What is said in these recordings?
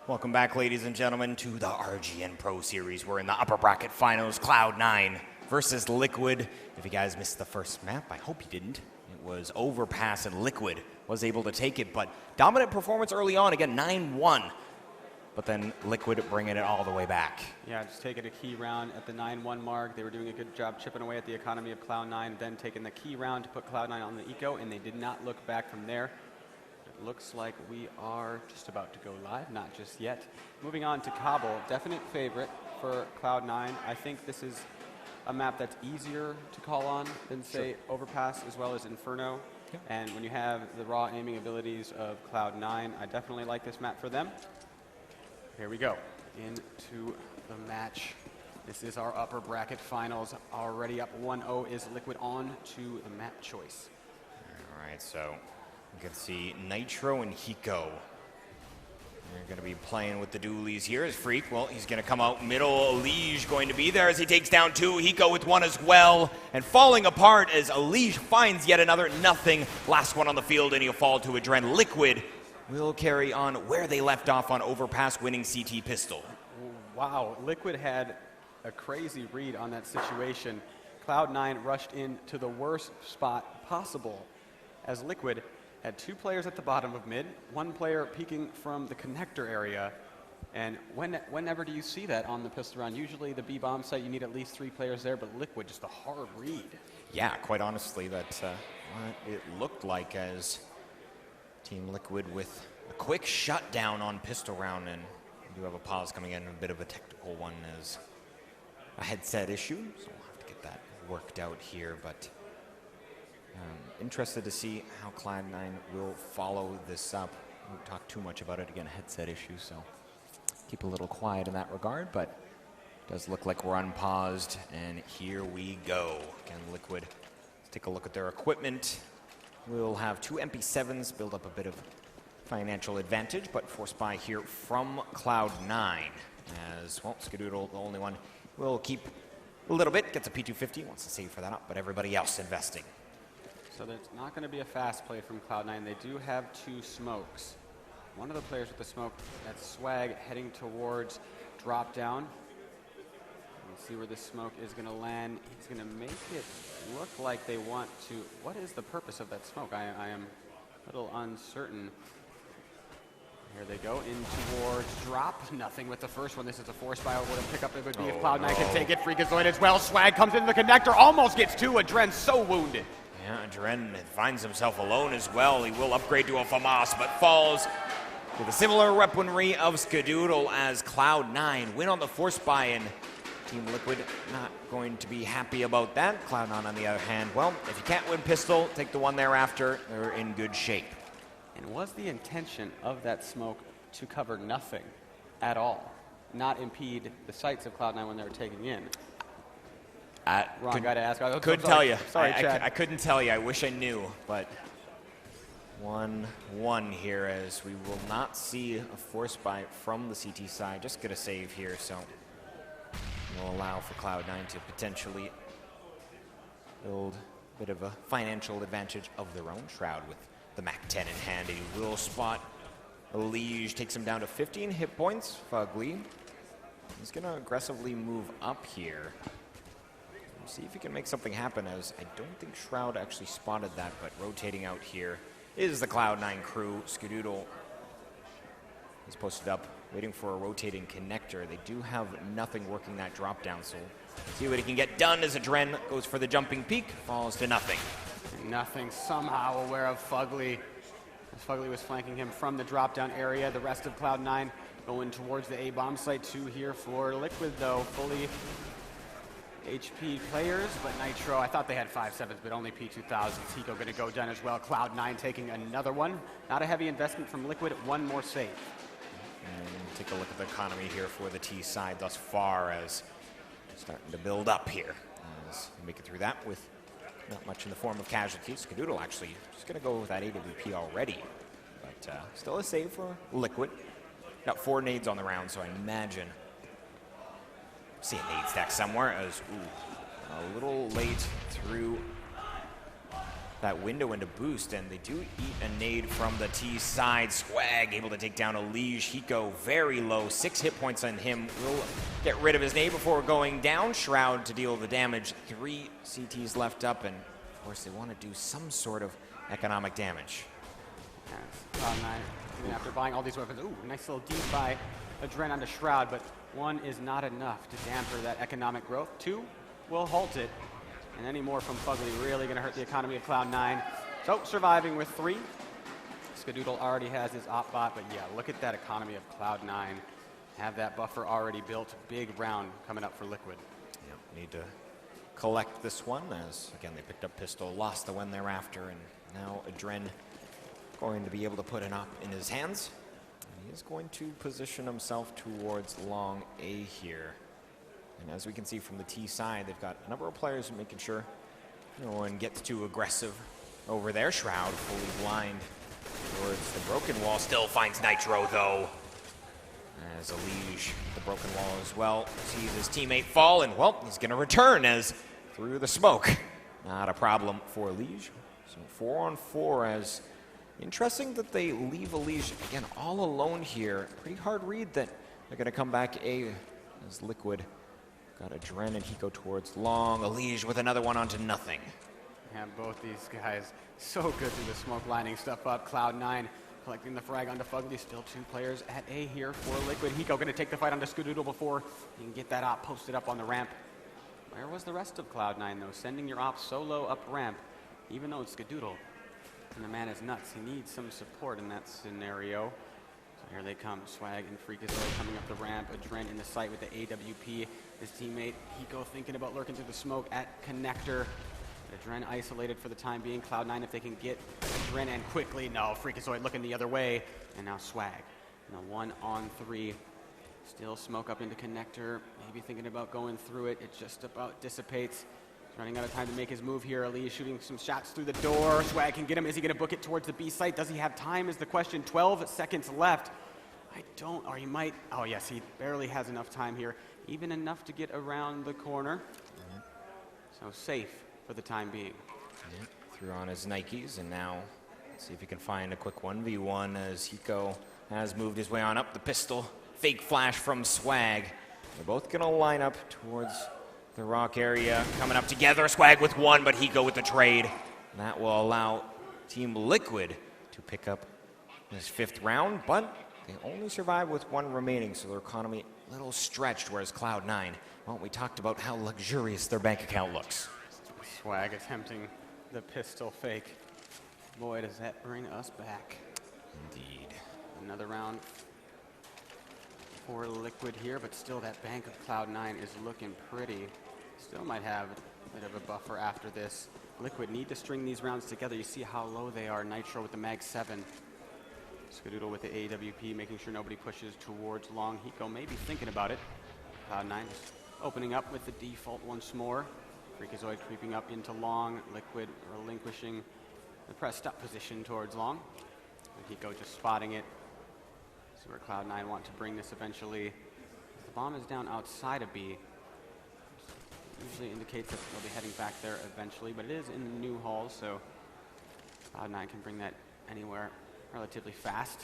Welcome back, ladies and gentlemen, to the RGN Pro Series. We're in the upper bracket finals, Cloud9 versus Liquid. If you guys missed the first map, I hope you didn't. It was Overpass, and Liquid was able to take it, but dominant performance early on, again, 9-1. But then Liquid bringing it all the way back. Yeah, just taking a key round at the 9-1 mark. They were doing a good job chipping away at the economy of Cloud9, then taking the key round to put Cloud9 on the eco, and they did not look back from there. It looks like we are just about to go live, not just yet. Moving on to Cobble, definite favorite for Cloud9. I think this is a map that's easier to call on than, say, Overpass as well as Inferno. Yeah. And when you have the raw aiming abilities of Cloud9, I definitely like this map for them. Here we go, into the match. This is our upper bracket finals. Already up 1-0 is Liquid on to the map choice. All right, so you can see Nitro and Hiko. They're going to be playing with the dualies here as Freak. Well, he's going to come out middle. Elige going to be there as he takes down two. Hiko with one as well. And falling apart as Elige finds yet another. Nothing. Last one on the field, and he'll fall to Adren. Liquid will carry on where they left off on Overpass, winning CT pistol. Wow, Liquid had a crazy read on that situation. Cloud9 rushed into the worst spot possible as Liquid had two players at the bottom of mid, one player peeking from the connector area. And whenever do you see that on the pistol round? Usually the B-bomb site, you need at least three players there, but Liquid, just a hard read. Yeah, quite honestly, that's what it looked like as Team Liquid with a quick shutdown on pistol round, and we do have a pause coming in, a bit of a technical one as a headset issue, so we'll have to get that worked out here, but interested to see how Cloud9 will follow this up. We won't talk too much about it, again, a headset issue, so keep a little quiet in that regard, but it does look like we're unpaused, and here we go. Again, Liquid, let's take a look at their equipment. We'll have two MP7s, build up a bit of financial advantage, but force buy here from Cloud9. As, well, Skadoodle, the only one, will keep a little bit, gets a P250, wants to save for that up, but everybody else investing. So there's not going to be a fast play from Cloud9. They do have two smokes. One of the players with the smoke, that's Swag, heading towards drop down. Let's see where this smoke is going to land. He's going to make it look like they want to. What is the purpose of that smoke? I am a little uncertain. Here they go in towards drop. Nothing with the first one. This is a force buy. What a pickup it would be if Cloud9 can take it. Freakazoid as well. Swag comes into the connector, almost gets two. Adren so wounded. Yeah, Adren finds himself alone as well. He will upgrade to a FAMAS, but falls with a similar weaponry of Skadoodle as Cloud9 win on the force buy, and Team Liquid not going to be happy about that. Cloud9 on the other hand, well, if you can't win pistol, take the one thereafter. They're in good shape. And was the intention of that smoke to cover nothing at all? Not impede the sights of Cloud9 when they were taking in? Wrong guy to ask. Couldn't tell you. Sorry, Chad. I couldn't tell you. I wish I knew, but 1-1 here as we will not see a force buy from the CT side. Just get a save here, so will allow for Cloud9 to potentially build a bit of a financial advantage of their own. Shroud with the Mac-10 in hand. He will spot Elige, takes him down to 15 hit points. Fugly, he's going to aggressively move up here. See if he can make something happen, as I don't think Shroud actually spotted that, but rotating out here is the Cloud9 crew. Skadoodle is posted up, waiting for a rotating connector. They do have nothing working that drop down, so see what he can get done as Adren goes for the jumping peak, falls to nothing. Nothing, somehow aware of Fugly. As Fugly was flanking him from the drop down area. The rest of Cloud9 going towards the A-bomb site. Two here for Liquid, though, fully HP players, but Nitro, I thought they had 5.7s, but only P2000s. Hiko going to go down as well. Cloud9 taking another one. Not a heavy investment from Liquid, one more save. And take a look at the economy here for the T side thus far, as starting to build up here. As we make it through that with not much in the form of casualties. Skadoodle actually just going to go with that AWP already, but still a save for Liquid. Got 4 nades on the round, so I imagine see a nade stack somewhere as, a little late through that window into boost, and they do eat a nade from the T side. Swag able to take down a Liege. Hiko very low, 6 hit points on him. Will get rid of his nade before going down. Shroud to deal the damage. 3 CTs left up, and of course they want to do some sort of economic damage. Yeah, Cloud9, even after buying all these weapons. Ooh, nice little deep by Adren onto Shroud, but 1 is not enough to damper that economic growth. 2 will halt it. And any more from Fugly really going to hurt the economy of Cloud9. So surviving with 3. Skadoodle already has his op bot, but yeah, look at that economy of Cloud9. Have that buffer already built. Big round coming up for Liquid. Yep, need to collect this one as, again, they picked up Pistol, lost the one thereafter, and now Adren going to be able to put an op in his hands. And he is going to position himself towards long A here. And as we can see from the T side, they've got a number of players making sure no one gets too aggressive over there. Shroud fully blind towards the broken wall. Still finds Nitro though. As a Liege, the broken wall as well. Sees his teammate fall, and well, he's going to return as through the smoke. Not a problem for Liege. So 4 on 4 as interesting that they leave a Liege, again, all alone here. Pretty hard read that they're going to come back A as Liquid. Got Adren and Hiko towards long. A Liege with another one onto nothing. Yeah, both these guys so good through the smoke, lining stuff up. Cloud9 collecting the frag onto Fugly. Still 2 players at A here for Liquid. Hiko going to take the fight onto Skadoodle before he can get that op posted up on the ramp. Where was the rest of Cloud9 though? Sending your op solo up ramp, even though it's Skadoodle. And the man is nuts. He needs some support in that scenario. So here they come. Swag and Freakazoid coming up the ramp. Adren in the sight with the AWP. His teammate Hiko thinking about lurking through the smoke at connector. Adren isolated for the time being. Cloud9 if they can get Adren and quickly. No, Freakazoid looking the other way. And now Swag. And a 1-on-3. Still smoke up into connector. Maybe thinking about going through it. It just about dissipates. He's running out of time to make his move here. Ali is shooting some shots through the door. Swag can get him. Is he going to book it towards the B site? Does he have time is the question. 12 seconds left. I don't, or he might. Oh yes, he barely has enough time here. Even enough to get around the corner. So safe for the time being. Threw on his Nikes, and now let's see if he can find a quick 1v1 as Hiko has moved his way on up. The pistol, fake flash from Swag. They're both gonna line up towards the rock area, coming up together. Swag with 1, but Hiko with the trade. That will allow Team Liquid to pick up this 5th round, but they only survive with 1 remaining, so their economy a little stretched, whereas Cloud9, well, we talked about how luxurious their bank account looks. Swag attempting the pistol fake. Boy, does that bring us back. Indeed. Another round for Liquid here, but still that bank of Cloud9 is looking pretty. Still might have a bit of a buffer after this. Liquid need to string these rounds together. You see how low they are. Nitro with the Mag 7. Skadoodle with the AWP, making sure nobody pushes towards long. Hiko maybe thinking about it. Cloud9 is opening up with the default once more. Freakazoid creeping up into long. Liquid relinquishing the pressed up position towards long. And Hiko just spotting it. See where Cloud9 want to bring this eventually. The bomb is down outside of B. Usually indicates that they'll be heading back there eventually, but it is in the new hall, so Cloud9 can bring that anywhere relatively fast.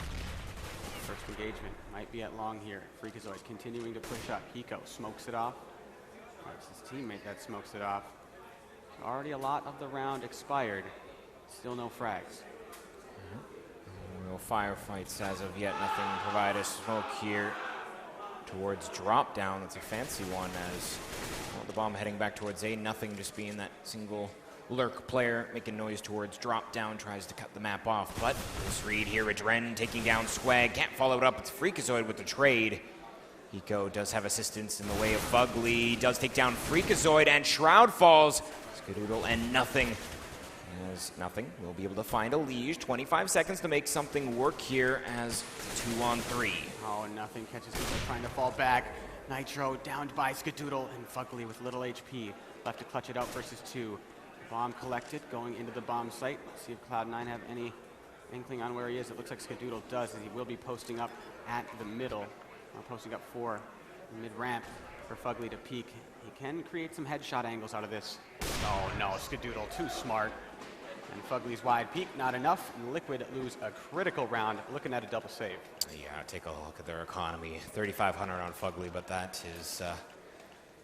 First engagement might be at long here. Freakazoid continuing to push up. Hiko smokes it off. It's his teammate that smokes it off. Already a lot of the round expired. Still no frags. No firefights as of yet. Nothing provide us smoke here towards drop down. That's a fancy one as well, the bomb heading back towards A. Nothing, just being that single lurk player making noise towards drop down, tries to cut the map off. But this read here, Adren taking down Swag. Can't follow it up. It's Freakazoid with the trade. Hiko does have assistance in the way of Fugly. Does take down Freakazoid, and Shroud falls. Skadoodle and nothing. As nothing, we'll be able to find a Liege. 25 seconds to make something work here as 2-on-3. Oh, nothing catches Hiko trying to fall back. Nitro downed by Skadoodle, and Fugly with little HP. Left to clutch it out versus 2. Bomb collected, going into the bomb site. Let's see if Cloud9 have any inkling on where he is. It looks like Skadoodle does, as he will be posting up at the middle. Posting up for mid-ramp for Fugly to peek. He can create some headshot angles out of this. Oh no, Skadoodle too smart. And Fugly's wide peak, not enough. And Liquid lose a critical round, looking at a double save. Yeah, take a look at their economy. 3,500 on Fugly, but that is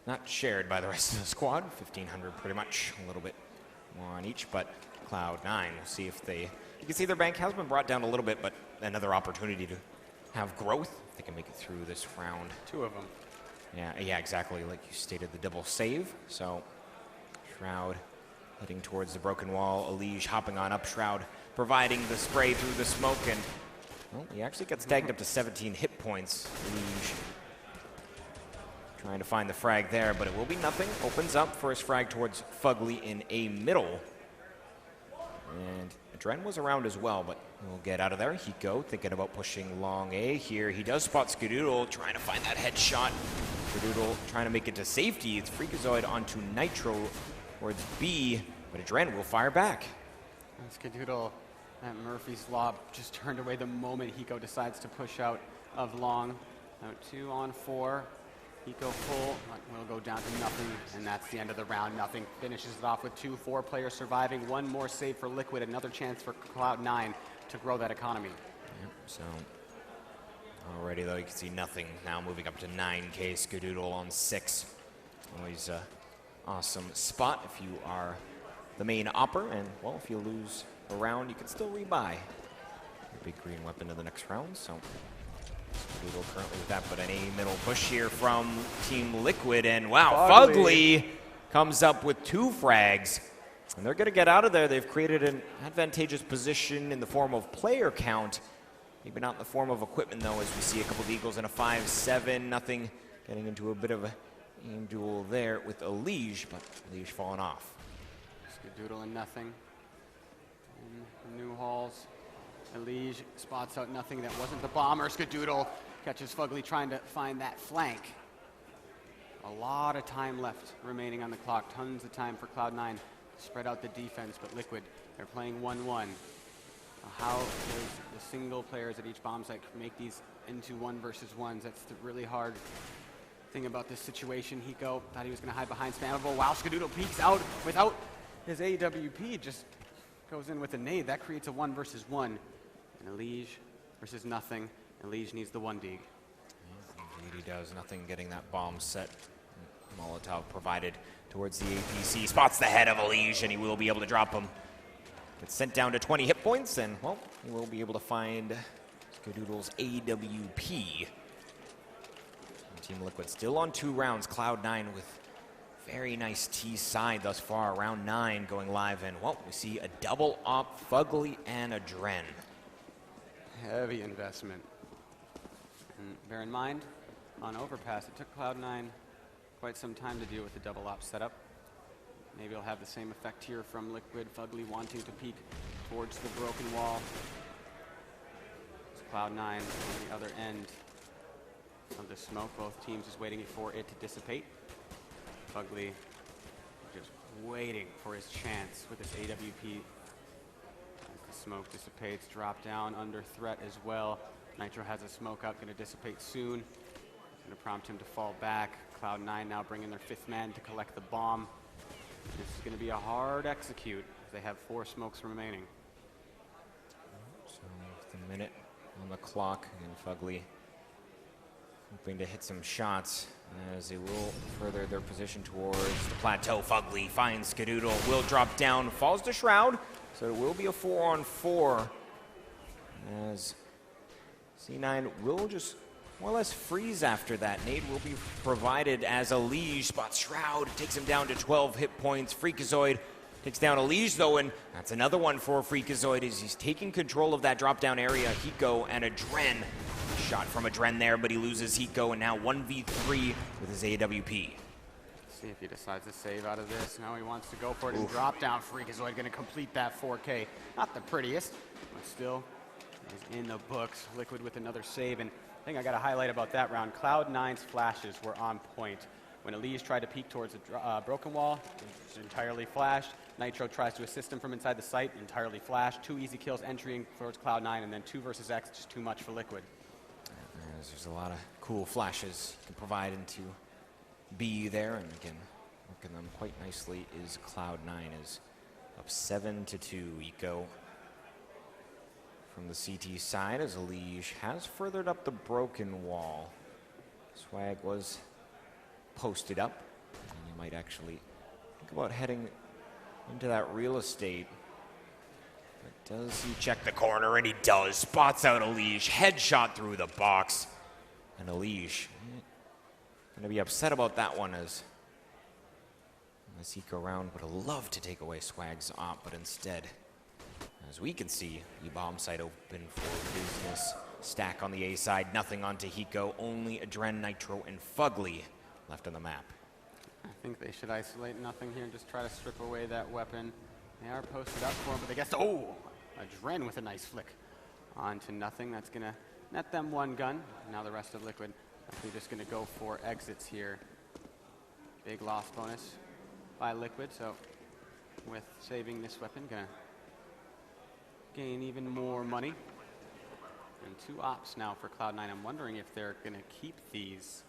not shared by the rest of the squad. 1,500 pretty much, a little bit more on each, but Cloud9, we'll see if they... You can see their bank has been brought down a little bit, but another opportunity to have growth. If they can make it through this round. 2 of them. Yeah, exactly, like you stated, the double save. So, Shroud heading towards the broken wall. Elige hopping on up. Shroud providing the spray through the smoke, and well, he actually gets tagged up to 17 hit points. Elige trying to find the frag there, but it will be nothing. Opens up first frag towards Fugly in A middle. And Dren was around as well, but he'll get out of there. Hiko thinking about pushing long A here. He does spot Skadoodle, trying to find that headshot. Skadoodle trying to make it to safety. It's Freakazoid onto Nitro towards B, but Dren will fire back. And Skadoodle at Murphy's Law just turned away the moment Hiko decides to push out of long. Now 2 on 4. Hiko full will go down to nothing, and that's the end of the round. Nothing finishes it off with 2 4 players surviving. 1 more save for Liquid, another chance for Cloud9 to grow that economy. Yep, so already though you can see nothing now moving up to 9K. Skadoodle on 6. Always a awesome spot if you are the main opper, and well, if you lose a round you can still rebuy your big green weapon to the next round. So Skadoodle currently with that, but an A middle push here from Team Liquid, and wow, Fugly comes up with 2 frags, and they're going to get out of there. They've created an advantageous position in the form of player count, maybe not in the form of equipment though, as we see a couple of Eagles and a 5-7, nothing, getting into a bit of a aim duel there with Elige, but Elige falling off. Skadoodle and nothing. In New Halls. Elige spots out nothing that wasn't the bomber. Skadoodle catches Fugly trying to find that flank. A lot of time left remaining on the clock. Tons of time for Cloud9 to spread out the defense, but Liquid, they're playing 1-1. How does the single players at each bomb site make these into 1 versus 1s? That's the really hard thing about this situation. Hiko thought he was going to hide behind Spammable. Wow, Skadoodle peeks out without his AWP. Just goes in with a nade. That creates a 1 versus 1. And Elige versus nothing. Elige needs the 1 dig. Indeed he does. Nothing getting that bomb set. Molotov provided towards the APC. Spots the head of Elige, and he will be able to drop him. Gets sent down to 20 hit points, and well, he will be able to find Skadoodle's AWP. And Team Liquid still on 2 rounds. Cloud9 with very nice T side thus far. Round 9 going live, and well, we see a double op, Fugly and a Dren. Heavy investment. And bear in mind, on Overpass, it took Cloud9 quite some time to deal with the double op setup. Maybe it'll have the same effect here from Liquid. Fugly wanting to peek towards the broken wall. It's Cloud9 on the other end of the smoke. Both teams is waiting for it to dissipate. Fugly just waiting for his chance with his AWP. As the smoke dissipates, drop down under threat as well. Nitro has a smoke out, going to dissipate soon. Going to prompt him to fall back. Cloud9 now bringing their 5th man to collect the bomb. This is going to be a hard execute. They have 4 smokes remaining. So with a minute on the clock, and Fugly hoping to hit some shots as they will further their position towards the plateau. Fugly finds Skadoodle, will drop down, falls to Shroud, so it will be a 4-on-4 as C9 will just more or less freeze after that. Nade will be provided as Elige spots Shroud, takes him down to 12 hit points. Freakazoid takes down Elige though, and that's another one for Freakazoid as he's taking control of that drop down area. Hiko and a Dren. Shot from a Dren there, but he loses Hiko, and now 1v3 with his AWP. See if he decides to save out of this. Now he wants to go for it and drop down. Freakazoid going to complete that 4K. Not the prettiest, but still is in the books. Liquid with another save, and I think I got to highlight about that round. Cloud9's flashes were on point. When Elige tried to peek towards the broken wall, it's entirely flashed. Nitro tries to assist him from inside the site, entirely flashed. 2 easy kills entering towards Cloud9, and then 2 versus X, just too much for Liquid. There's a lot of cool flashes you can provide into B there, and again, working them quite nicely is Cloud9 as Up 7-2, Eco from the CT side as Lige has furthered up the broken wall. Swag was posted up, and you might actually think about heading into that real estate. But does he check the corner? And he does. Spots out Lige. Headshot through the box. And Lige going to be upset about that one as this eco round would have loved to take away Swag's op, but instead, as we can see, the bomb site open for business. Stack on the A side, nothing on Tahiko, only Adren, Nitro, and Fugly left on the map. I think they should isolate nothing here and just try to strip away that weapon. They are posted up for him, but they guess, oh! Adren with a nice flick onto nothing. That's going to net them one gun. Now the rest of Liquid, they're just going to go for exits here. Big loss bonus by Liquid, so with saving this weapon, going to gain even more money. And 2 ops now for Cloud9. I'm wondering if they're going to keep these.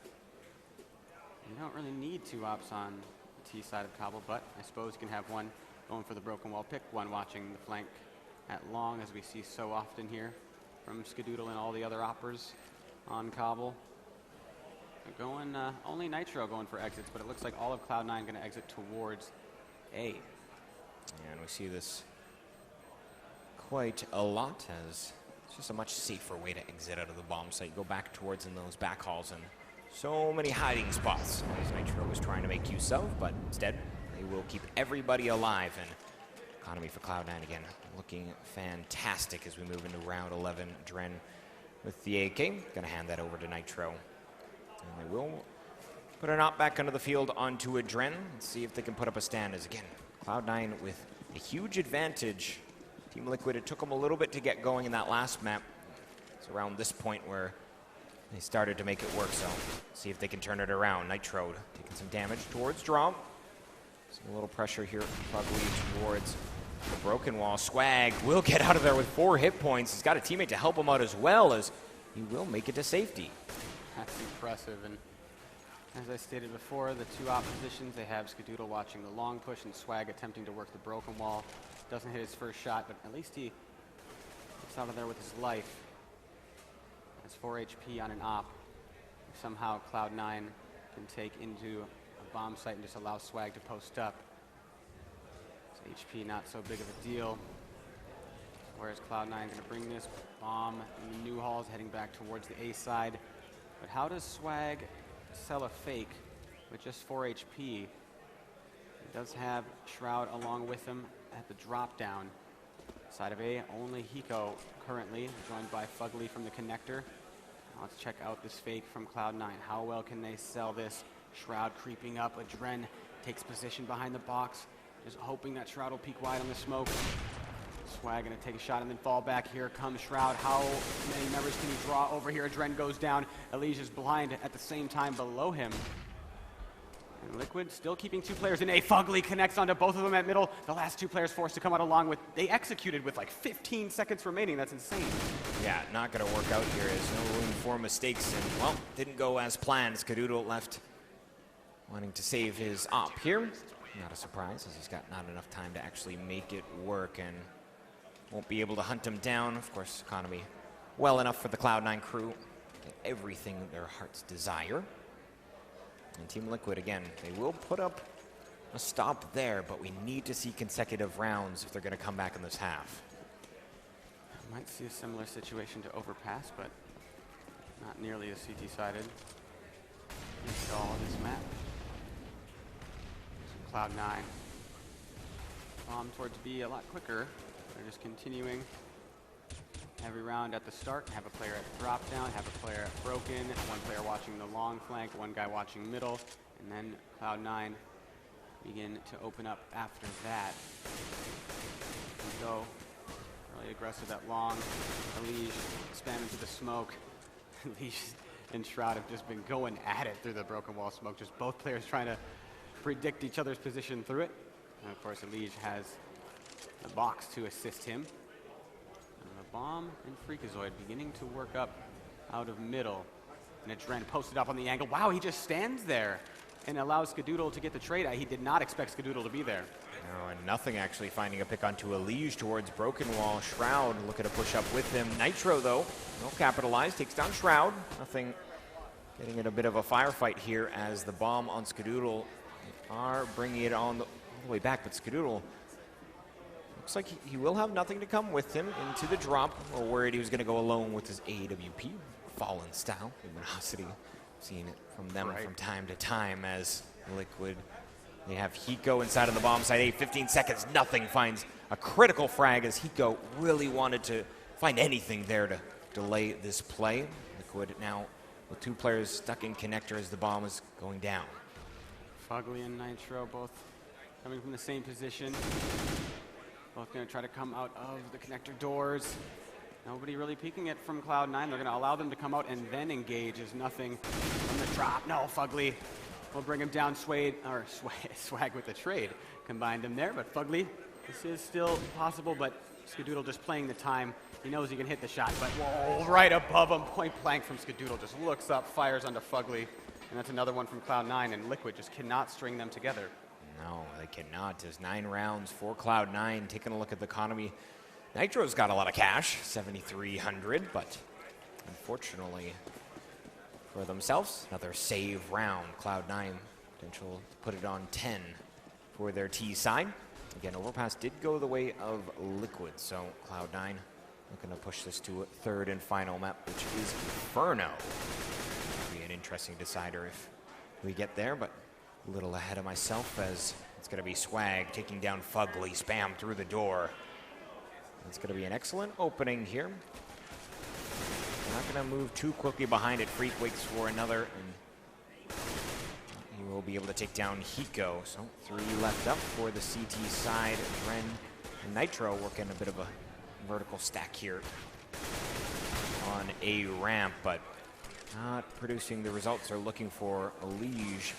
You don't really need 2 ops on the T side of Cobble, but I suppose you can have one going for the broken wall pick, one watching the flank at long, as we see so often here from Skadoodle and all the other oppers on Cobble. They're going, only Nitro going for exits, but it looks like all of Cloud9 going to exit towards A. And we see this quite a lot as it's just a much safer way to exit out of the bomb site. Go back towards in those back halls and so many hiding spots as Nitro was trying to make use of, but instead they will keep everybody alive. And economy for Cloud9 again looking fantastic as we move into round 11. Dren with the AK, gonna hand that over to Nitro. And they will put a knot back onto the field onto a Dren. Let's see if they can put up a stand as again, Cloud9 with a huge advantage. Team Liquid, it took them a little bit to get going in that last map. It's around this point where they started to make it work, so see if they can turn it around. Nitro taking some damage towards Draw. Some a little pressure here probably towards the broken wall. Swag will get out of there with 4 hit points. He's got a teammate to help him out as well, as he will make it to safety. That's impressive, and as I stated before, the 2 oppositions, they have Skadoodle watching the long push and Swag attempting to work the broken wall. Doesn't hit his first shot, but at least he gets out of there with his life. That's 4 HP on an op. Somehow Cloud9 can take into a bomb site and just allow Swag to post up. So HP not so big of a deal. Whereas Cloud9 going to bring this bomb in the new halls, heading back towards the A side. But how does Swag sell a fake with just 4 HP? He does have Shroud along with him at the drop down. Side of A, only Hiko currently, joined by Fugly from the connector. Now let's check out this fake from Cloud9. How well can they sell this? Shroud creeping up. Adren takes position behind the box, just hoping that Shroud will peek wide on the smoke. Swag gonna take a shot and then fall back. Here comes Shroud. How many members can he draw over here? Adren goes down. Elijah is blind at the same time below him. And Liquid still keeping 2 players in A. Fugly connects onto both of them at middle. The last 2 players forced to come out along with, they executed with like 15 seconds remaining. That's insane. Yeah, not gonna work out here. There's no room for mistakes, and well, didn't go as planned. Skadoodle left wanting to save his op here. Not a surprise, as he's got not enough time to actually make it work, and won't be able to hunt him down. Of course, economy well enough for the Cloud9 crew. Get everything their hearts desire. And Team Liquid, again, they will put up a stop there, but we need to see consecutive rounds if they're going to come back in this half. Might see a similar situation to Overpass, but not nearly as CT-sided. Install this map. So Cloud9. Bomb towards B a lot quicker. They're just continuing every round at the start. Have a player at the drop down, have a player at broken, 1 player watching the long flank, 1 guy watching middle, and then Cloud9 begin to open up after that. And go really aggressive at long. Elige spam into the smoke. Elige and Shroud have just been going at it through the broken wall smoke, just both players trying to predict each other's position through it. And of course, Elige has the box to assist him. Bomb and Freakazoid beginning to work up out of middle. And Adren posted up on the angle. Wow, he just stands there and allows Skadoodle to get the trade. He did not expect Skadoodle to be there. Oh, and nothing actually finding a pick onto Elige towards Broken Wall. Shroud looking to push up with him. Nitro, though, no capitalize, takes down Shroud. Nothing getting in a bit of a firefight here as the bomb on Skadoodle are bringing it on all the way back. But Skadoodle looks like he will have nothing to come with him into the drop. Or worried he was going to go alone with his AWP. Fallen style, luminosity. Seeing it from them from time to time as Liquid. They have Hiko inside of the bomb site. 15 seconds, nothing. Finds a critical frag as Hiko really wanted to find anything there to delay this play. Liquid now with 2 players stuck in connector as the bomb is going down. Fugly and Nitro both coming from the same position. Both going to try to come out of the connector doors. Nobody really peeking it from Cloud9. They're going to allow them to come out and then engage as nothing from the drop. No, Fugly will bring him down. Swag with the trade. Combined him there, but Fugly, this is still possible, but Skadoodle just playing the time. He knows he can hit the shot, but whoa, right above him, point blank from Skadoodle. Just looks up, fires onto Fugly, and that's another one from Cloud9, and Liquid just cannot string them together. No, they cannot. There's 9 rounds for Cloud9. Taking a look at the economy. Nitro's got a lot of cash, 7,300, but unfortunately for themselves, another save round. Cloud9 potential to put it on 10 for their T side. Again, Overpass did go the way of Liquid, so Cloud9 looking to push this to a 3rd and final map, which is Inferno. Be an interesting decider if we get there, but a little ahead of myself as it's going to be Swag taking down Fugly, spam through the door. It's going to be an excellent opening here. We're not going to move too quickly behind it. Freak waits for another, and he will be able to take down Hiko. So 3 left up for the CT side. Ren and Nitro working a bit of a vertical stack here on a ramp, but not producing the results they're looking for. Elige,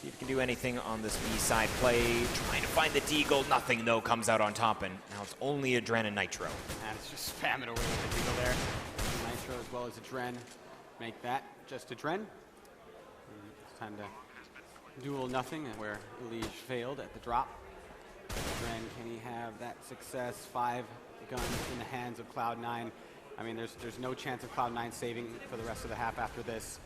see if he can do anything on this B side play. Trying to find the Deagle. Nothing, though, comes out on top, and now it's only Adren and Nitro. And it's just spamming away with the Deagle there. Nitro as well as Adren make that just Adren. It's time to duel nothing, where Elige failed at the drop. Adren, can he have that success? 5 guns in the hands of Cloud9. I mean, there's no chance of Cloud9 saving for the rest of the half after this.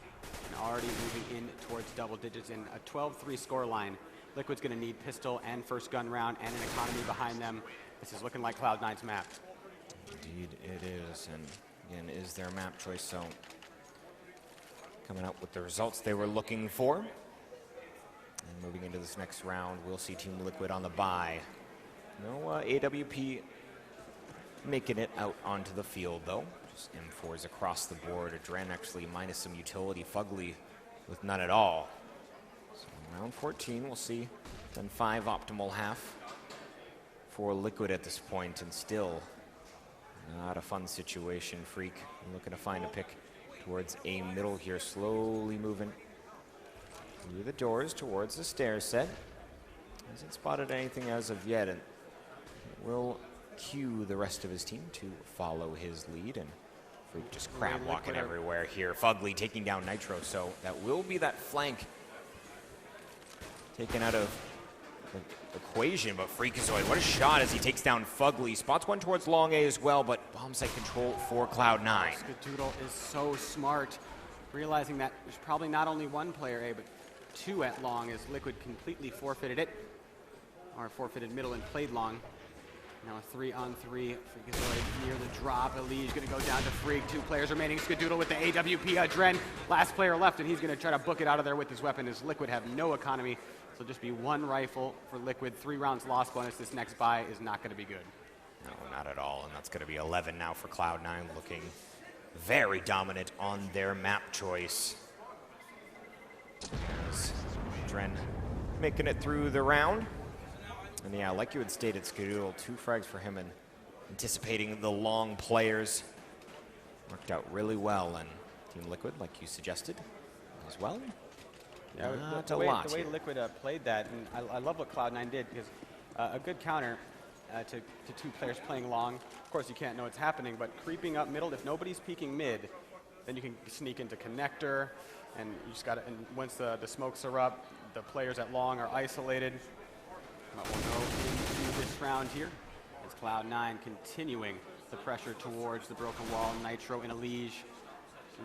And already moving in towards double digits in a 12-3 score line. Liquid's going to need pistol and first gun round and an economy behind them. This is looking like Cloud9's map. Indeed it is, and again, is their map choice, so coming out with the results they were looking for. And moving into this next round, we'll see Team Liquid on the bye. No AWP making it out onto the field, though. Just M4s across the board. Adren actually minus some utility. Fugly with none at all. So round 14, we'll see. Then 5 optimal half for Liquid at this point, and still not a fun situation. Freak looking to find a pick towards a middle here, slowly moving through the doors towards the stair set. Hasn't spotted anything as of yet, and will cue the rest of his team to follow his lead, and Freak just crab walking everywhere here. Fugly taking down Nitro, so that will be that flank taken out of the equation, but Freakazoid, what a shot as he takes down Fugly. Spots one towards long A as well, but bomb site control for Cloud9. Skadoodle is so smart, realizing that there's probably not only 1 player A, but 2 at long, as Liquid completely forfeited it, or forfeited middle and played long. Now a 3-on-3, Freakazoid near the drop. Elige gonna go down to Freak. 2 players remaining. Skadoodle with the AWP. Adren, last player left, and he's gonna try to book it out of there with his weapon, as Liquid have no economy. So just be 1 rifle for Liquid. 3 rounds lost bonus. This next buy is not gonna be good. No, not at all, and that's gonna be 11 now for Cloud9, looking very dominant on their map choice. As Adren making it through the round. And yeah, like you had stated, Skadoodle, 2 frags for him, and anticipating the long players. Worked out really well, and Team Liquid, like you suggested, as well. Yeah, the way Liquid played that, and I love what Cloud9 did, because a good counter to 2 players playing long. Of course, you can't know what's happening, but creeping up middle, if nobody's peeking mid, then you can sneak into connector, and you just gotta, and once the smokes are up, the players at long are isolated. We'll go this round here. As Cloud9 continuing the pressure towards the broken wall. Nitro in a liege.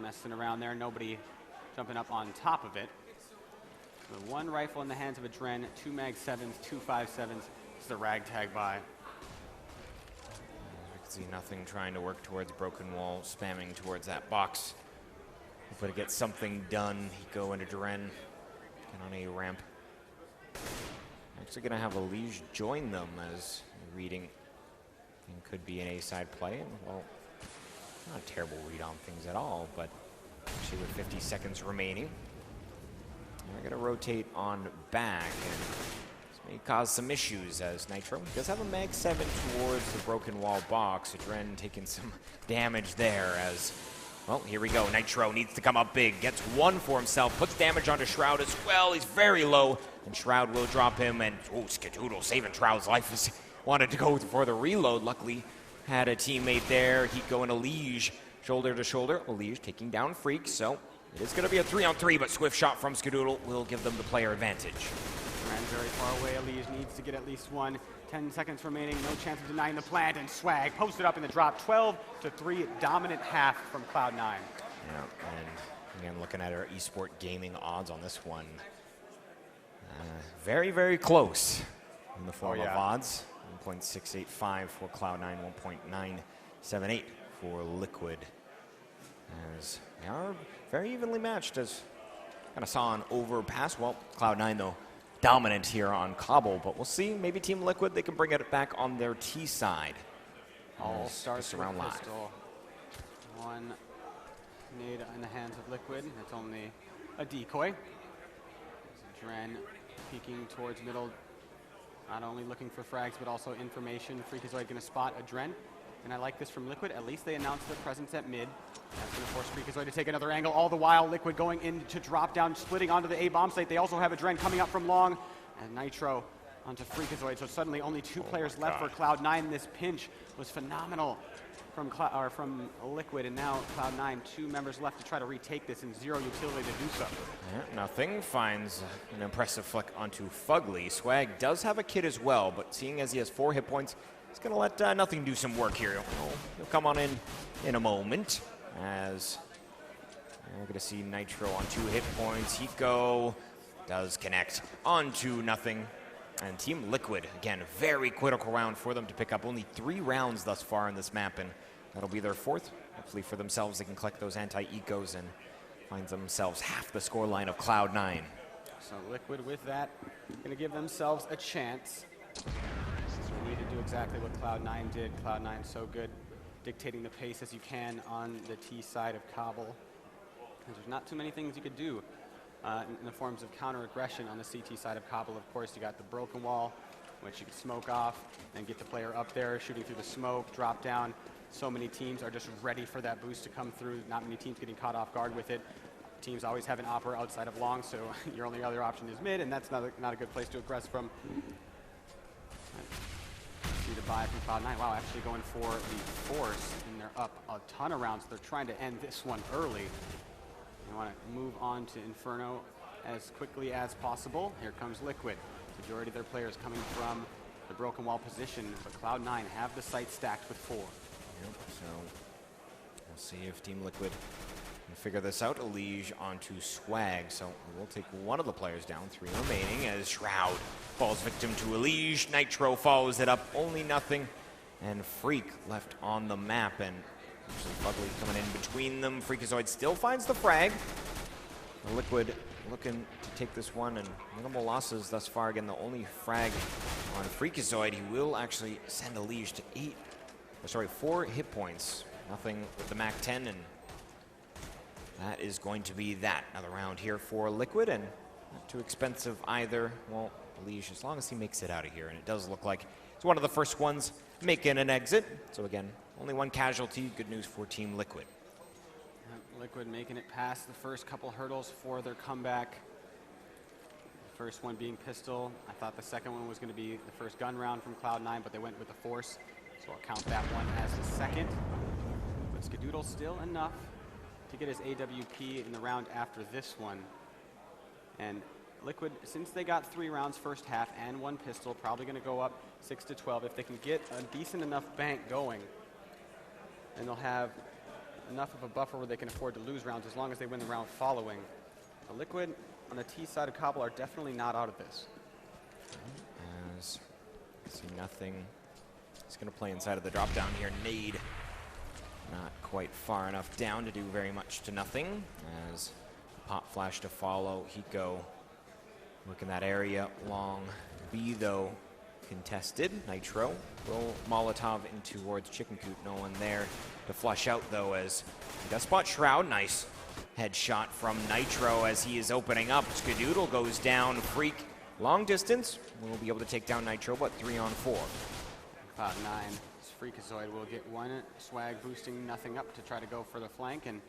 Messing around there. Nobody jumping up on top of it. The one rifle in the hands of a Dren, 2 mag 7s, 2 5.7s. It's the ragtag buy. I can see nothing trying to work towards broken wall, spamming towards that box. Hopefully to get something done. He go into Dren. Get on a ramp. Actually going to have a liege join them as reading and could be an A-side play. And, well, not a terrible read on things at all, but actually with 50 seconds remaining. We're going to rotate on back, and this may cause some issues as Nitro does have a mag 7 towards the broken wall box. Dren taking some damage there as, well, here we go. Nitro needs to come up big, gets one for himself, puts damage onto Shroud as well. He's very low, and Shroud will drop him, and oh, Skadoodle saving Shroud's life. He wanted to go for the reload. Luckily, had a teammate there. Heat going to Liege, shoulder to shoulder. Liege taking down Freak, so it is going to be a 3-on-3, but swift shot from Skadoodle will give them the player advantage. Ran very far away. Liege needs to get at least one. 10 seconds remaining. No chance of denying the plant, and Swag posted up in the drop. 12-3, dominant half from Cloud9. Yeah, and again, looking at our esport gaming odds on this one, very, very close in the form of odds. 1.685 for Cloud9, 1.978 for Liquid. As they are very evenly matched, as kind of saw an overpass. Well, Cloud9 though dominant here on Cobble, but we'll see. Maybe Team Liquid, they can bring it back on their T side. All starts around live. Pistol. One nade in the hands of Liquid. It's only a decoy. Dren peeking towards middle. Not only looking for frags, but also information. Freakazoid going to spot a Dren. And I like this from Liquid. At least they announced their presence at mid. That's going to force Freakazoid to take another angle. All the while, Liquid going in to drop down, splitting onto the A bomb site. They also have a Dren coming up from long. And Nitro onto Freakazoid. So suddenly only two players left for Cloud9. This pinch was phenomenal from Liquid. And now Cloud9, 2 members left to try to retake this, and 0 utility to do so. Yeah, nothing. Finds an impressive flick onto Fugly. Swag does have a kit as well, but seeing as he has 4 hit points, he's going to let Nothing do some work here. He'll come on in a moment, as we're going to see Nitro on 2 hit points. Hiko does connect onto Nothing. And Team Liquid, again, a very critical round for them to pick up. Only 3 rounds thus far in this map, and that'll be their 4th. Hopefully for themselves, they can collect those anti-ecos and find themselves half the scoreline of Cloud9. So Liquid with that, going to give themselves a chance. So we need to do exactly what Cloud9 did. Cloud9 so good, dictating the pace as you can on the T side of Cobble. And there's not too many things you could do in the forms of counter-aggression on the CT side of Cobble. Of course, you got the broken wall, which you can smoke off and get the player up there, shooting through the smoke, drop down. So many teams are just ready for that boost to come through. Not many teams getting caught off guard with it. Teams always have an opera outside of long, so your only other option is mid, and that's not a good place to aggress from. See the buy from Cloud9. Wow, actually going for the force, and they're up a ton of rounds. They're trying to end this one early. They want to move on to Inferno as quickly as possible. Here comes Liquid. Majority of their players coming from the broken wall position, but Cloud9 have the site stacked with 4. Yep, so we'll see if Team Liquid can figure this out. A liege onto Swag, so we'll take one of the players down. 3 remaining as Shroud falls victim to a liege. Nitro follows it up, only Nothing, and Freak left on the map, and actually Fugly coming in between them. Freakazoid still finds the frag. The Liquid looking to take this one, and minimal losses thus far. Again, the only frag on Freakazoid. He will actually send a liege to 4 hit points. Nothing with the Mac 10, and that is going to be that. Another round here for Liquid, and not too expensive either. Well, liege, as long as he makes it out of here, and it does look like it's one of the first ones making an exit. So again, only 1 casualty. Good news for Team Liquid. Liquid making it past the first couple hurdles for their comeback. The first one being pistol. I thought the second one was going to be the first gun round from Cloud9, but they went with the force. So I'll count that one as the second. But Skadoodle still enough to get his AWP in the round after this one. And Liquid, since they got 3 rounds first half and 1 pistol, probably going to go up 6-12. If they can get a decent enough bank going, then they'll have enough of a buffer where they can afford to lose rounds as long as they win the round following. The Liquid on the T side of Cobble are definitely not out of this. As see nothing. He's going to play inside of the drop down here. Nade not quite far enough down to do very much to nothing. As pop flash to follow. Hiko look in that area. Long B though contested. Nitro will Molotov in towards Chicken Coop. No one there to flush out though, as he does spot Shroud. Nice headshot from Nitro as he is opening up. Skadoodle goes down. Freak long distance will be able to take down Nitro, but 3-on-4. Cloud9, Freakazoid will get 1 swag boosting nothing up to try to go for the flank, and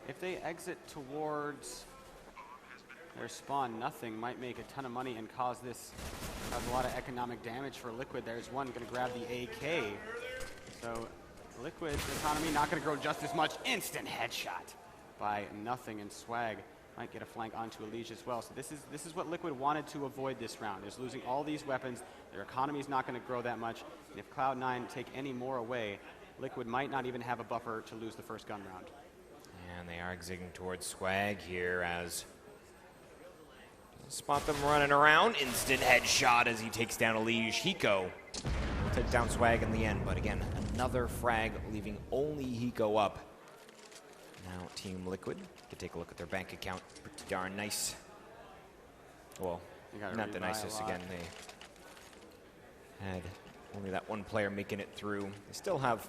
if they exit towards their spawn, nothing might make a ton of money and cause a lot of economic damage for Liquid. There's one going to grab the AK. So Liquid's economy not going to grow just as much. Instant headshot by nothing, and swag might get a flank onto Elige as well. So this is what Liquid wanted to avoid this round, is losing all these weapons. Their economy's not going to grow that much. And if Cloud9 take any more away, Liquid might not even have a buffer to lose the first gun round. And they are exiting towards swag here as spot them running around. Instant headshot as he takes down Elige. Hiko will take down swag in the end, but again, another frag leaving only Hiko up. Now Team Liquid can take a look at their bank account. Pretty darn nice. Well, not the nicest again. They had only that one player making it through. They still have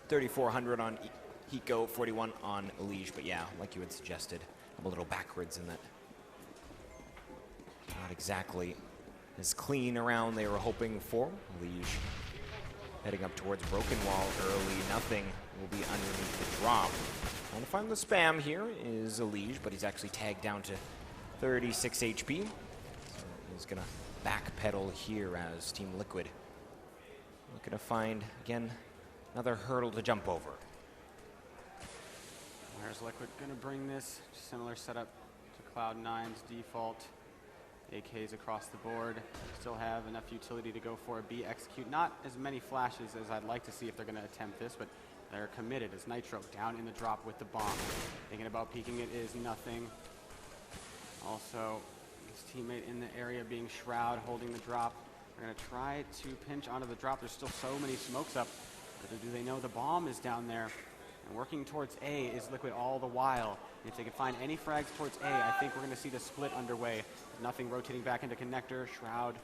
3,400 on Hiko, 41 on Elige, but yeah, like you had suggested, I'm a little backwards in that. Not exactly as clean around they were hoping for. Elige heading up towards Broken Wall early. Nothing will be underneath the drop. Trying to find the spam here is Elige, but he's actually tagged down to 36 HP. So he's going to backpedal here as Team Liquid looking to find, again, another hurdle to jump over. Where's Liquid going to bring this? Similar setup to Cloud9's default. AKs across the board. Still have enough utility to go for a B execute. Not as many flashes as I'd like to see if they're going to attempt this, but they're committed as Nitro down in the drop with the bomb. Thinking about peeking it is nothing. Also, his teammate in the area being Shroud, holding the drop. They're going to try to pinch onto the drop. There's still so many smokes up. But do they know the bomb is down there? And working towards A is Liquid all the while. And if they can find any frags towards A, I think we're going to see the split underway. Nothing rotating back into connector. Shroud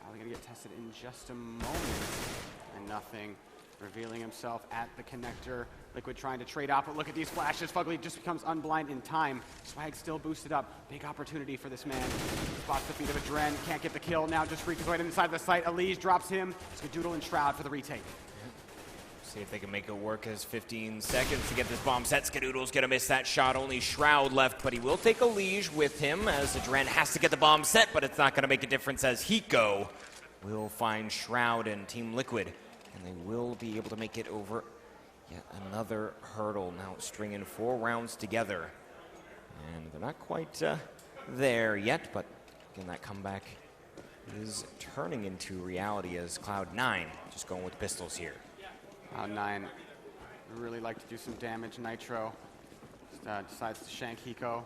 probably going to get tested in just a moment. And nothing revealing himself at the connector. Liquid trying to trade out, but look at these flashes. Fugly just becomes unblind in time. Swag still boosted up. Big opportunity for this man. Spots the feet of a Dren. Can't get the kill. Now just Freakazoid inside the site. Elige drops him. Skadoodle and Shroud for the retake. See if they can make it work as 15 seconds to get this bomb set. Skadoodle's gonna miss that shot. Only Shroud left, but he will take Elige with him as Adren has to get the bomb set, but it's not gonna make a difference as Hiko will find Shroud and Team Liquid, and they will be able to make it over yet another hurdle. Now stringing 4 rounds together, and they're not quite there yet, but again, that comeback is turning into reality as Cloud9 just going with pistols here. Cloud9 really like to do some damage. Nitro decides to shank Hiko.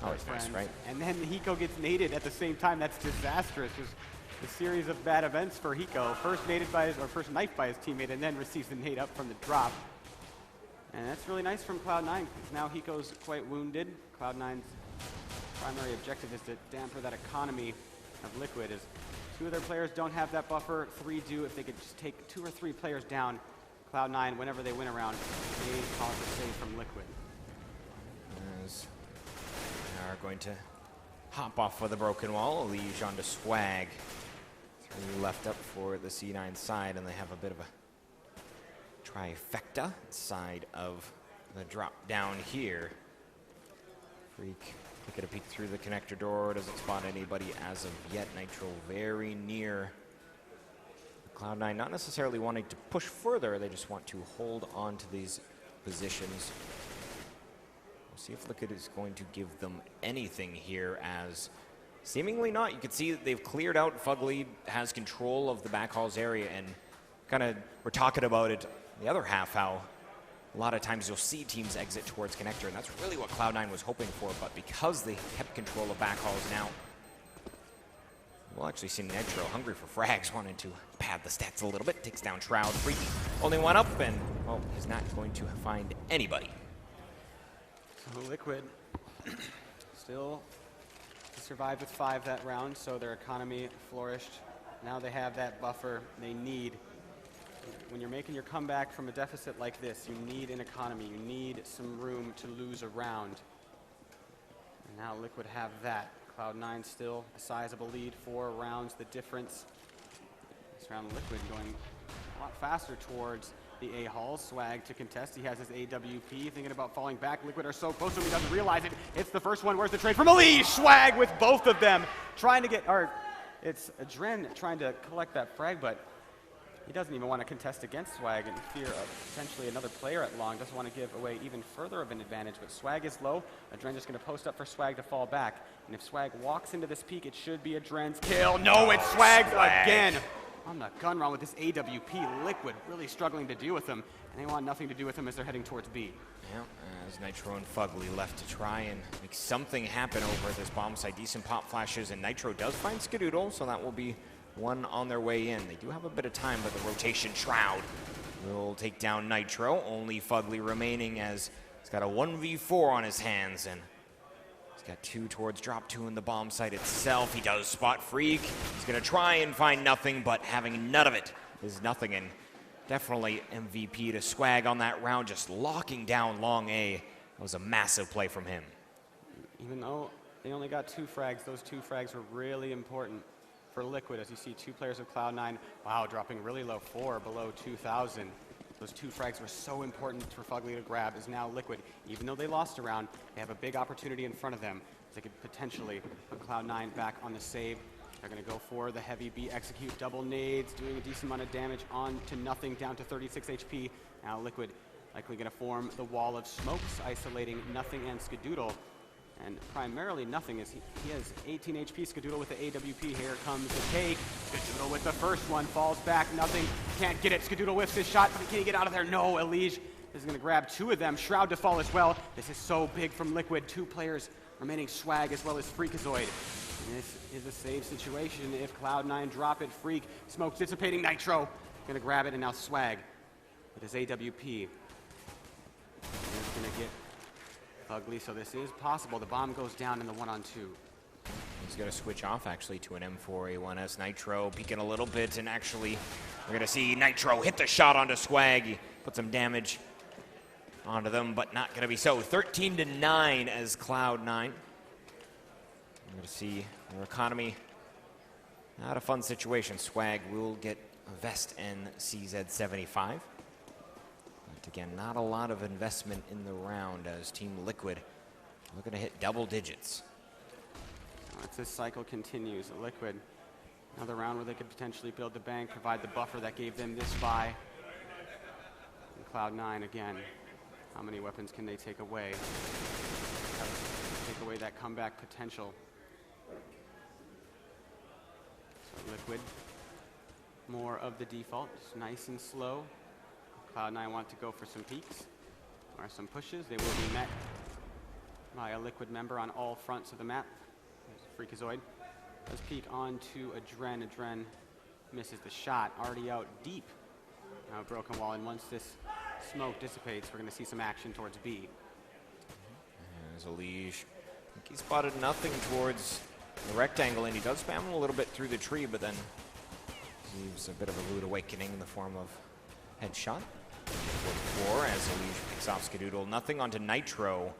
Always nice, right? And then Hiko gets naded at the same time. That's disastrous. Just a series of bad events for Hiko. First naded by his, or first knifed by his teammate, and then receives the nade up from the drop. And that's really nice from Cloud9, because now Hiko's quite wounded. Cloud9's primary objective is to damper that economy of Liquid. As 2 of their players don't have that buffer, 3 do. If they could just take 2 or 3 players down, Cloud9, whenever they win a round, they cause a save from Liquid. As they are going to hop off of the broken wall. Elige onto swag. 3 left up for the C9 side, and they have a bit of a trifecta side of the drop down here. Freak taking a peek through the connector door, doesn't spot anybody as of yet. Nitro very near Cloud9, not necessarily wanting to push further, they just want to hold on to these positions. We'll see if Liquid is going to give them anything here as seemingly not. You can see that they've cleared out. Fugly has control of the backhauls area, and kind of we're talking about it the other half, how a lot of times you'll see teams exit towards connector, and that's really what Cloud9 was hoping for, but because they kept control of backhauls now, we'll actually see Nitro hungry for frags, wanting to pad the stats a little bit. Takes down Shroud. Freak only one up, and well, he's not going to find anybody. So Liquid still survived with 5 that round, so their economy flourished. Now they have that buffer they need. When you're making your comeback from a deficit like this, you need an economy. You need some room to lose a round. And now Liquid have that. Cloud9 still a sizable lead, 4 rounds the difference. This round Liquid going a lot faster towards the A-Hall. Swag to contest. He has his AWP, thinking about falling back. Liquid are so close to him, he doesn't realize it. It's the first one. Where's the trade from Elise? Swag with both of them. Trying to get, or it's Adren trying to collect that frag, but he doesn't even want to contest against Swag in fear of potentially another player at long. Doesn't want to give away even further of an advantage, but Swag is low. Adren just going to post up for Swag to fall back. And if Swag walks into this peak, it should be Adren's kill. No, it's Swag's again. On the gun run with this AWP. Liquid really struggling to deal with him, and they want nothing to do with him as they're heading towards B. Yeah, as Nitro and Fugly left to try and make something happen over at this bomb site. Decent pop flashes, and Nitro does find Skadoodle, so that will be one on their way in. They do have a bit of time, but the rotation Shroud will take down Nitro. Only Fugly remaining, as he's got a 1v4 on his hands, and he's got 2 towards drop 2 in the bomb site itself. He does spot Freak. He's going to try and find nothing, but having none of it is nothing, and definitely MVP to Swag on that round, just locking down long A. That was a massive play from him. Even though they only got 2 frags, those 2 frags were really important for Liquid, as you see 2 players of Cloud9, wow, dropping really low, 4 below 2,000. Those 2 frags were so important for Fugly to grab, as now Liquid, even though they lost a round, they have a big opportunity in front of them. They could potentially put Cloud9 back on the save. They're going to go for the heavy B execute, double nades, doing a decent amount of damage on to nothing, down to 36 HP. Now Liquid likely going to form the wall of smokes, isolating nothing and Skadoodle. And primarily nothing is he has 18 HP. Skadoodle with the AWP. Here comes the take. Skadoodle with the first one. Falls back. Nothing. Can't get it. Skadoodle whiffs his shot. But can he get out of there? No. Elige is going to grab 2 of them. Shroud to fall as well. This is so big from Liquid. 2 players remaining, Swag as well as Freakazoid. And this is a save situation. If Cloud9 drop it, Freak. Smoke dissipating. Nitro going to grab it. And now Swag with his AWP. And it's going to get Ugly, so this is possible. The bomb goes down in the 1-on-2. He's going to switch off, actually, to an M4A1S. Nitro peeking a little bit, and actually, we're going to see Nitro hit the shot onto Swag. He put some damage onto them, but not going to be so. 13-9 as Cloud9. We're going to see their economy. Not a fun situation. Swag will get a vest and CZ75. Again, not a lot of investment in the round as Team Liquid looking to hit double digits. As this cycle continues, Liquid, another round where they could potentially build the bank, provide the buffer that gave them this bye. And Cloud9 again, how many weapons can they take away? Take away that comeback potential. So Liquid, more of the default, just nice and slow. Cloud9 want to go for some peeks or some pushes. They will be met by a Liquid member on all fronts of the map. There's Freakazoid. Does peek onto Adren. Adren misses the shot. Already out deep. Now a broken wall, and once this smoke dissipates, we're going to see some action towards B. There's Elige. I think he spotted nothing towards the rectangle, and he does spam him a little bit through the tree, but then leaves a bit of a rude awakening in the form of headshot. 4 as Elige picks off Skadoodle. Nothing onto Nitro.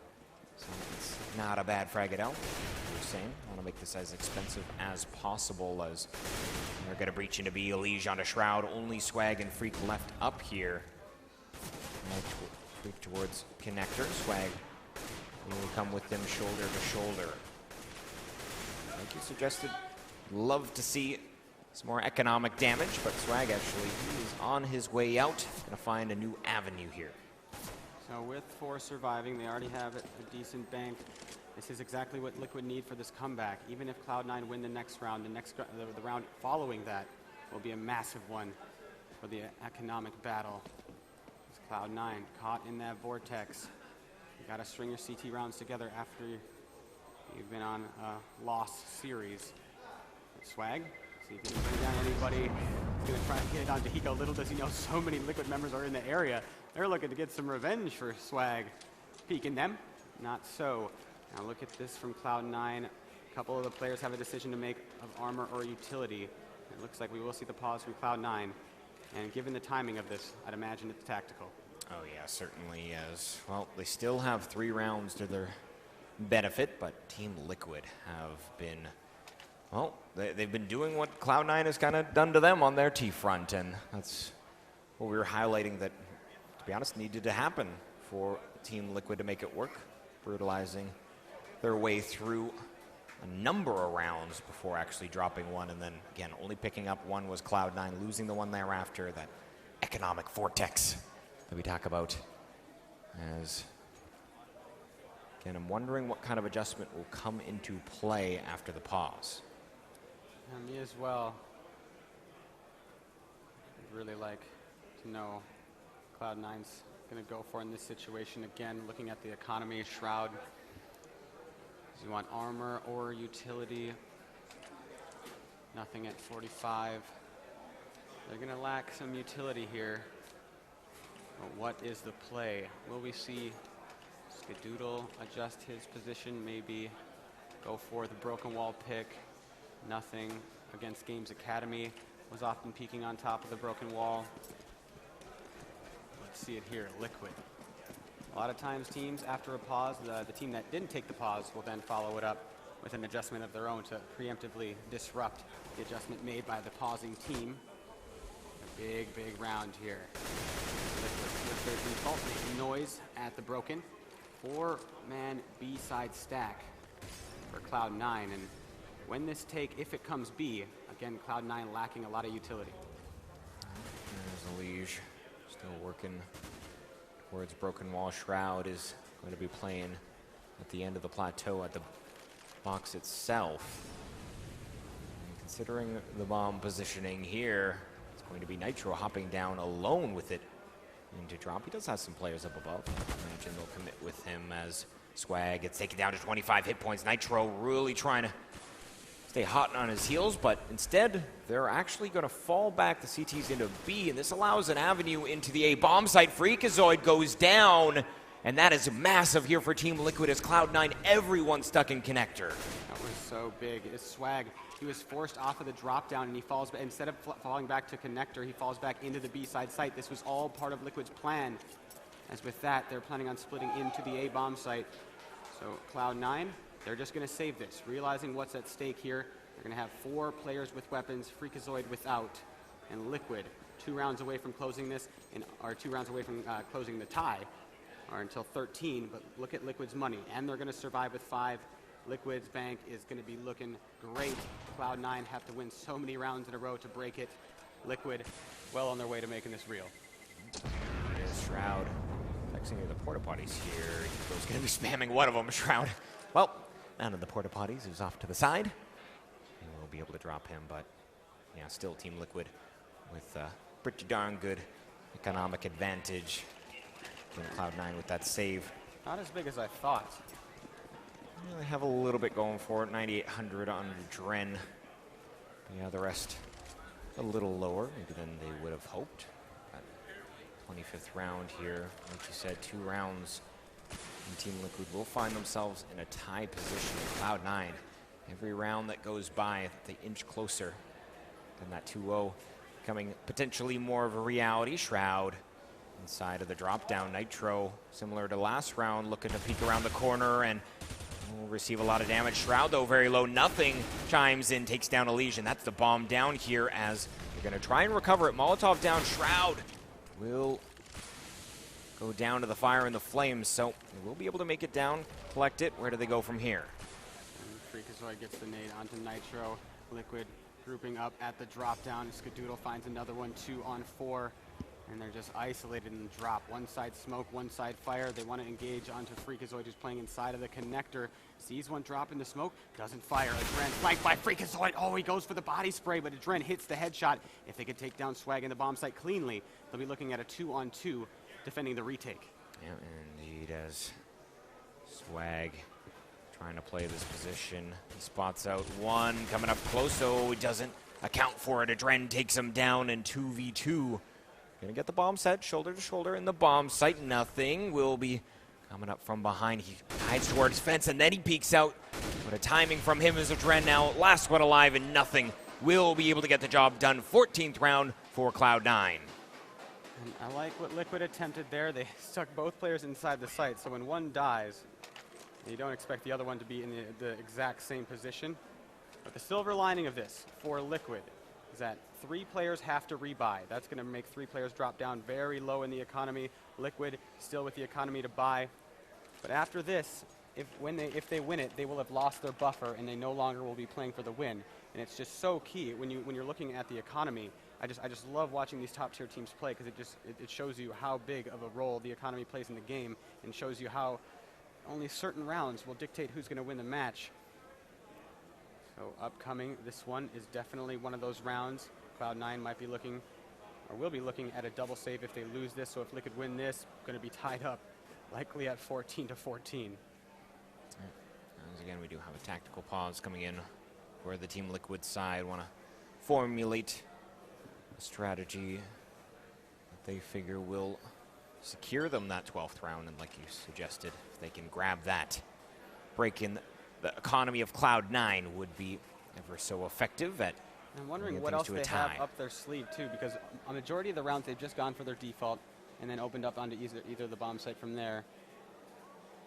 So it's not a bad frag it out. You're saying, want to make this as expensive as possible, as they're going to breach into B. Elige onto Shroud. Only Swag and Freak left up here. Freak towards connector. Swag will come with them shoulder to shoulder. Like you suggested, love to see some more economic damage, but Swag actually is on his way out. Gonna find a new avenue here. So with 4 surviving, they already have a decent bank. This is exactly what Liquid need for this comeback. Even if Cloud9 win the next round, the round following that will be a massive one for the economic battle. It's Cloud9 caught in that vortex. You got to string your CT rounds together after you've been on a loss series. Swag, see if he can bring down anybody. He's going to try to get it onto Hiko. Little does he know so many Liquid members are in the area. They're looking to get some revenge for Swag. Peeking them, not so. Now look at this from Cloud9. A couple of the players have a decision to make of armor or utility. It looks like we will see the pause from Cloud9. And given the timing of this, I'd imagine it's tactical. Oh yeah, certainly is. Well, they still have 3 rounds to their benefit, but Team Liquid have been, well, they've been doing what Cloud9 has kind of done to them on their T front, and that's what we were highlighting that, to be honest, needed to happen for Team Liquid to make it work, brutalizing their way through a number of rounds before actually dropping one, and then again only picking up one was Cloud9, losing the one thereafter, that economic vortex that we talk about. As again, I'm wondering what kind of adjustment will come into play after the pause. Me as well. I'd really like to know Cloud9's going to go for in this situation. Again, looking at the economy, Shroud. Do you want armor or utility? Nothing at 45. They're going to lack some utility here. But what is the play? Will we see Skadoodle adjust his position? Maybe go for the broken wall pick. Nothing against Games Academy. Was often peeking on top of the broken wall. Let's see it here, Liquid. A lot of times teams, after a pause, the team that didn't take the pause will then follow it up with an adjustment of their own to preemptively disrupt the adjustment made by the pausing team. A big, big round here. Liquid with their default making noise at the broken. 4-man B-side stack for Cloud9. And when this take, if it comes B, again, Cloud9 lacking a lot of utility. There's a Liege still working towards broken wall. Shroud is going to be playing at the end of the plateau at the box itself. And considering the bomb positioning here, it's going to be Nitro hopping down alone with it into drop. He does have some players up above. I imagine they'll commit with him as Swag gets taken down to 25 hit points. Nitro really trying to stay hot on his heels, but instead they're actually going to fall back the CTs into B, and this allows an avenue into the A bomb site. Freakazoid goes down, and that is massive here for Team Liquid as Cloud9, everyone stuck in connector. That was so big. It's Swag. He was forced off of the drop down, and he falls, instead of falling back to connector, he falls back into the B side site. This was all part of Liquid's plan. As with that, they're planning on splitting into the A bomb site. So Cloud9, they're just going to save this, realizing what's at stake here. They're going to have 4 players with weapons, Freakazoid without, and Liquid 2 rounds away from closing this, or 2 rounds away from closing the tie, or until 13. But look at Liquid's money, and they're going to survive with 5. Liquid's bank is going to be looking great. Cloud9 have to win so many rounds in a row to break it. Liquid well on their way to making this real. There is Shroud texting the porta potties here. He's going to be spamming one of them, Shroud. Well, none of the porta potties is off to the side. And we'll be able to drop him, but yeah, still Team Liquid with pretty darn good economic advantage. Cloud9 with that save. Not as big as I thought. Yeah, they have a little bit going for it. 9,800 on Dren. Yeah, the rest a little lower maybe than they would have hoped. 25th round here. Like you said, 2 rounds. And Team Liquid will find themselves in a tie position with Cloud9. Every round that goes by, they inch closer than that 2-0, becoming potentially more of a reality. Shroud inside of the drop down. Nitro, similar to last round, looking to peek around the corner and will receive a lot of damage. Shroud, though, very low. Nothing chimes in, takes down a Legion. That's the bomb down here as they're going to try and recover it. Molotov down. Shroud will go down to the fire and the flames, so they will be able to make it down, collect it. Where do they go from here? And Freakazoid gets the nade onto Nitro. Liquid grouping up at the drop down. Skadoodle finds another one, 2 on 4. And they're just isolated in the drop. One side smoke, one side fire. They want to engage onto Freakazoid, who's playing inside of the connector. Sees one drop in the smoke, doesn't fire. Adren flanked by Freakazoid. Oh, he goes for the body spray, but Adren hits the headshot. If they could take down Swag in the bomb site cleanly, they'll be looking at a 2-on-2 defending the retake. Yeah, indeed, as Swag trying to play this position. He spots out one coming up close, so he doesn't account for it. Adren takes him down in 2v2. Gonna get the bomb set, shoulder to shoulder in the bomb site. Nothing will be coming up from behind. He hides towards fence and then he peeks out. But a timing from him as Adren now last one alive, and nothing will be able to get the job done. 14th round for Cloud9. And I like what Liquid attempted there. They stuck both players inside the site, so when one dies, you don't expect the other one to be in the exact same position. But the silver lining of this for Liquid is that 3 players have to rebuy. That's going to make 3 players drop down very low in the economy. Liquid still with the economy to buy. But after this, if they win it, they will have lost their buffer and they no longer will be playing for the win. And it's just so key when you're looking at the economy. I just love watching these top tier teams play, because it shows you how big of a role the economy plays in the game, and shows you how only certain rounds will dictate who's going to win the match. So upcoming, this one is definitely one of those rounds. Cloud9 might be looking, or will be looking at a double save if they lose this. So if Liquid win this, going to be tied up, likely at 14-14. As again, we do have a tactical pause coming in where the Team Liquid side want to formulate a strategy that they figure will secure them that 12th round. And like you suggested, if they can grab that, break in the economy of Cloud9 would be ever so effective at. I'm wondering what else they have up their sleeve too, because a majority of the rounds they've just gone for their default and then opened up onto either the bomb site from there.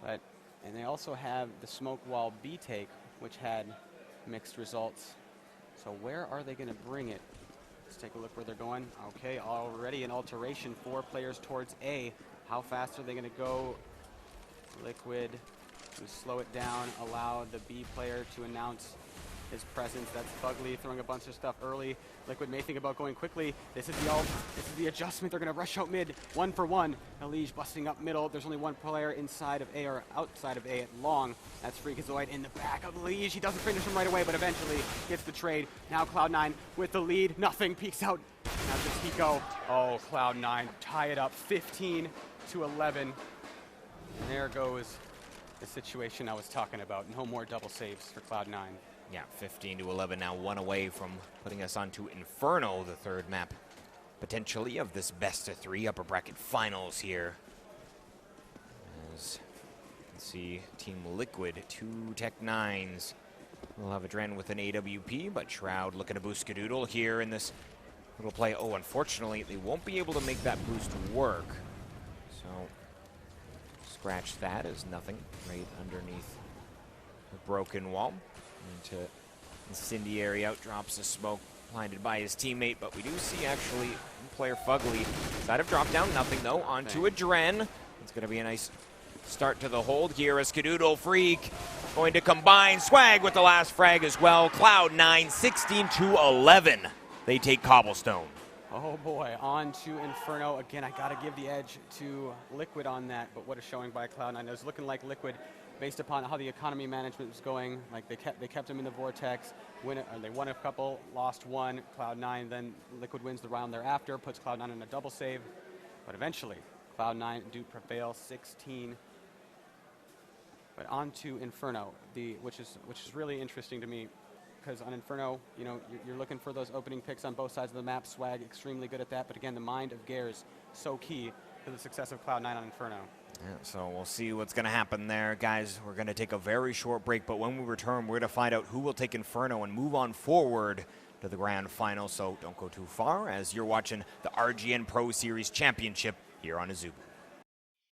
And they also have the smoke wall B take, which had mixed results. So where are they going to bring it? Let's take a look where they're going. Okay, already an alteration, 4 players towards A. How fast are they going to go? Liquid. Slow it down, allow the B player to announce his presence. That's Fugly throwing a bunch of stuff early. Liquid may think about going quickly. This is the ult. This is the adjustment. They're going to rush out mid, 1 for 1. Elige busting up middle. There's only one player inside of A or outside of A at long. That's Freakazoid in the back of Elige. He doesn't finish him right away, but eventually gets the trade. Now Cloud9 with the lead. Nothing. Peeks out. Now just Hiko. Oh, Cloud9 tie it up 15-11. And there goes the situation I was talking about. No more double saves for Cloud9. Yeah, 15-11 now, 1 away from putting us onto Inferno, the 3rd map, potentially, of this best-of-3 upper bracket finals here. As you can see, Team Liquid, 2 Tech-9s. We'll have Adren with an AWP, but Shroud looking to boost Skadoodle here in this little play. Oh, unfortunately, they won't be able to make that boost work. So scratch that as nothing right underneath the broken wall. Into Incendiary out, drops a smoke, blinded by his teammate, but we do see actually player Fugly side of drop down, nothing though, onto Adren. It's going to be a nice start to the hold here as Skadoodle Freak going to combine. Swag with the last frag as well. Cloud9 16-11. They take Cobblestone. Oh boy, on to Inferno. Again, I got to give the edge to Liquid on that, but what a showing by Cloud9. It was looking like Liquid, based upon how the economy management was going, like they kept him in the vortex. They won a couple, lost one. Cloud9, then Liquid wins the round thereafter, puts Cloud9 in a double save. But eventually, Cloud9 do prevail 16. But on to Inferno, which is really interesting to me, because on Inferno, you know, you're looking for those opening picks on both sides of the map. Swag extremely good at that, but again, the mind of Gares so key to the success of Cloud9 on Inferno. Yeah, so we'll see what's going to happen there. Guys, we're going to take a very short break, but when we return, we're going to find out who will take Inferno and move on forward to the grand final. So don't go too far as you're watching the RGN Pro Series Championship here on Azubu.